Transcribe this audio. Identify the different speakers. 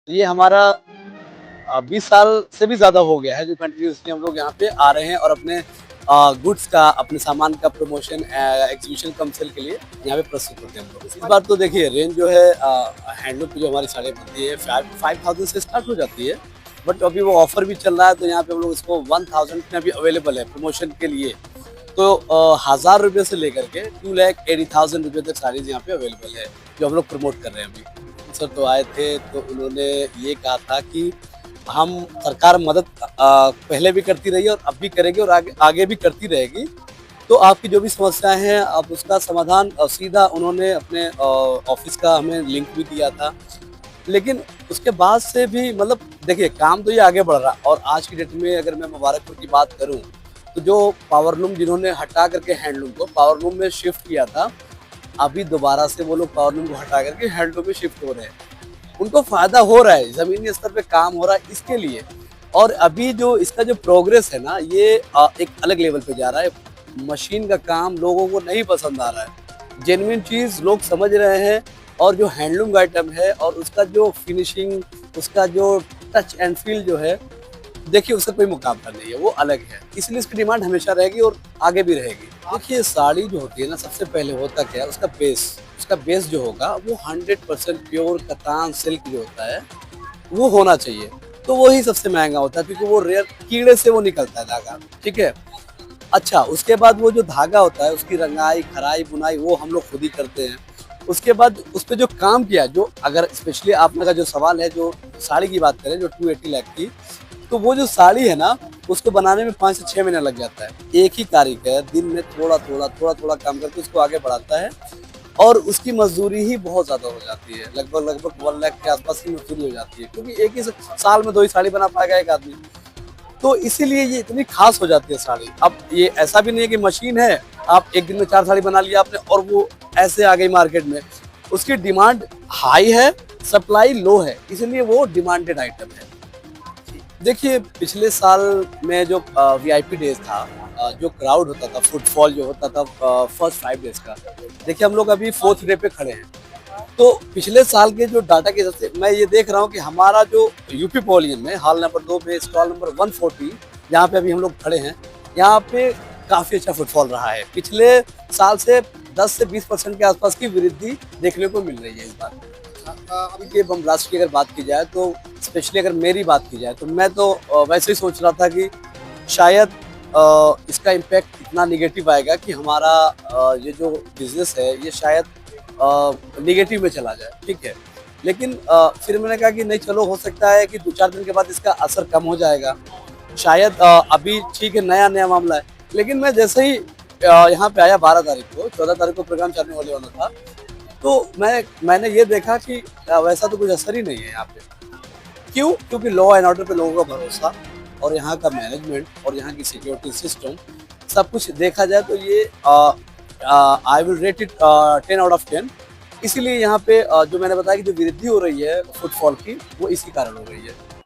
Speaker 1: ये हमारा 20 साल से भी ज़्यादा हो गया है जो कंटिन्यूअसली हम लोग यहाँ पे आ रहे हैं और अपने गुड्स का, अपने सामान का प्रमोशन एग्जीबिशन कम सेल के लिए यहाँ पे प्रस्तुत होते हैं हम लोग। इस बार तो देखिए रेंज जो है हैंडलूम की जो हमारी साड़ी बनती है 5000 से स्टार्ट हो जाती है, बट अभी वो ऑफर भी चल रहा है तो यहाँ पे हम लोग इसको 1000 में अभी अवेलेबल है प्रमोशन के लिए। तो 1000 रुपये से लेकर के 2,80,000 रुपये तक साड़ीज यहाँ पे अवेलेबल है जो हम लोग प्रमोट कर रहे हैं अभी। सर तो आए थे तो उन्होंने ये कहा था कि हम सरकार मदद पहले भी करती रही है और अब भी करेगी और आगे भी करती रहेगी। तो आपकी जो भी समस्याएं हैं आप उसका समाधान सीधा उन्होंने अपने ऑफिस का हमें लिंक भी दिया था। लेकिन उसके बाद से भी मतलब देखिए काम तो ये आगे बढ़ रहा और आज की डेट में अगर मैं मुबारकपुर की बात करूं तो जो पावरलूम जिन्होंने हटा करके हैंडलूम को पावरलूम में शिफ्ट किया था, अभी दोबारा से वो लोग पावरलूम को हटा करके हैंडलूम में शिफ्ट हो रहे हैं। उनको फायदा हो रहा है, जमीनी स्तर पे काम हो रहा है इसके लिए। और अभी जो इसका जो प्रोग्रेस है ना ये एक अलग लेवल पे जा रहा है। मशीन का काम लोगों को नहीं पसंद आ रहा है, जेन्युइन चीज़ लोग समझ रहे हैं और जो हैंडलूम का आइटम है और उसका जो फिनिशिंग, उसका जो टच एंड फील जो है, देखिए उसका कोई मुकाबला नहीं है, वो अलग है। इसलिए इसकी डिमांड हमेशा रहेगी और आगे भी रहेगी। देखिए साड़ी जो होती है ना सबसे पहले होता क्या है उसका बेस जो होगा वो 100% प्योर कतान सिल्क जो होता है वो होना चाहिए। तो वही सबसे महंगा होता है क्योंकि वो रेयर कीड़े से वो निकलता है धागा, ठीक है। अच्छा उसके बाद वो जो धागा होता है उसकी रंगाई, खराई, बुनाई वो हम लोग खुद ही करते हैं। उसके बाद उस पर जो काम किया, जो अगर स्पेशली आपने का जो सवाल है जो साड़ी की बात करें जो 280 लाख की, तो वो जो साड़ी है ना उसको बनाने में 5 से 6 महीना लग जाता है। एक ही कारीगर दिन में थोड़ा थोड़ा काम करके उसको आगे बढ़ाता है और उसकी मजदूरी ही बहुत ज़्यादा हो जाती है, लगभग 1 लाख के आसपास की मजदूरी हो जाती है क्योंकि एक ही साल में 2 ही साड़ी बना पाएगा एक आदमी। तो इसीलिए ये इतनी खास हो जाती है साड़ी। अब ये ऐसा भी नहीं है कि मशीन है आप एक दिन में 4 साड़ी बना लिया आपने और वो ऐसे आ गई मार्केट में। उसकी डिमांड हाई है, सप्लाई लो है, इसलिए वो डिमांडेड आइटम है। देखिए पिछले साल में जो वीआईपी डेज था, जो क्राउड होता था, फुटफॉल जो होता था फर्स्ट 5 डेज का, देखिए हम लोग अभी 4th डे पे खड़े हैं। तो पिछले साल के जो डाटा के हिसाब से मैं ये देख रहा हूँ कि हमारा जो यूपी पवेलियन में हॉल नंबर 2 पे स्टॉल नंबर 140 जहाँ पे अभी हम लोग खड़े हैं, यहाँ पे काफ़ी अच्छा फुटफॉल रहा है। पिछले साल से 10 से 20% के आसपास की वृद्धि देखने को मिल रही है इस बार। अभी के बम ब्लास्ट की अगर बात की जाए तो स्पेशली अगर मेरी बात की जाए तो मैं तो वैसे ही सोच रहा था कि शायद इसका इम्पैक्ट इतना निगेटिव आएगा कि हमारा ये जो बिजनेस है ये शायद निगेटिव में चला जाए, ठीक है। लेकिन फिर मैंने कहा कि नहीं चलो हो सकता है कि 2-4 दिन के बाद इसका असर कम हो जाएगा, शायद अभी ठीक है नया मामला है। लेकिन मैं जैसे ही यहाँ पे आया 12 तारीख को, 14 तारीख को प्रोग्राम चलने वाला था, तो मैंने ये देखा कि वैसा तो कुछ असर ही नहीं है यहाँ पे। क्यों? क्योंकि लॉ एंड ऑर्डर पे लोगों का भरोसा और यहाँ का मैनेजमेंट और यहाँ की सिक्योरिटी सिस्टम सब कुछ देखा जाए तो ये I will rate it 10 out of 10। इसीलिए यहाँ पे जो मैंने बताया कि जो वृद्धि हो रही है फुटफॉल की वो इसी कारण हो रही है।